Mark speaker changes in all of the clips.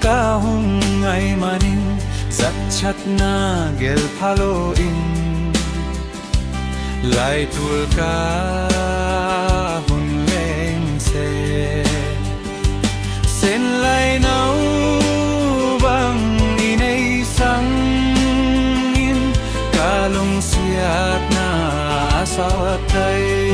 Speaker 1: ka hung ngay manin rất chắc na gel phalo in lại tul ka hun leng se sen lại nấu bằng inay sang in ka lung siat na asawat tay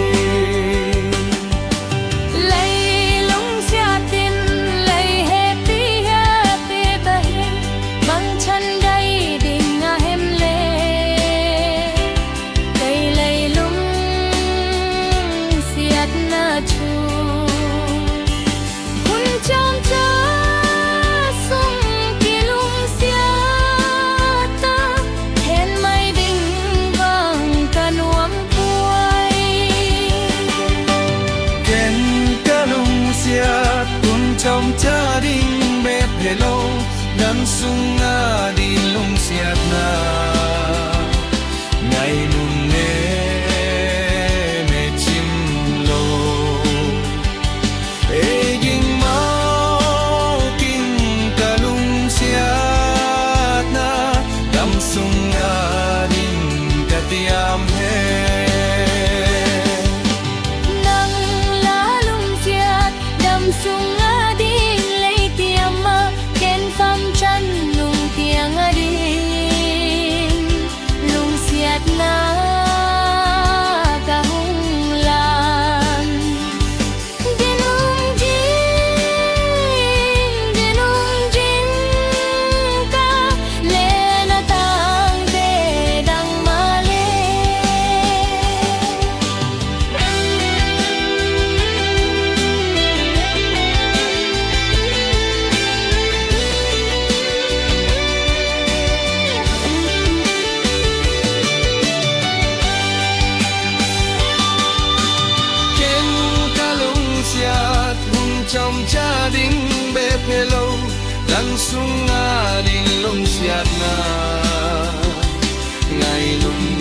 Speaker 1: trong cha đinh bếp hello đắm sung nga đi lung xiết na ngày lung nê mê chim lô e ging mau kinh cả lung xiết na đắm sung nga đinh cả tiam he
Speaker 2: nang lá lung xiết đắm sung
Speaker 1: trong cha đinh bếp hello lăn xuống nga đinh lung xiết na ngày lung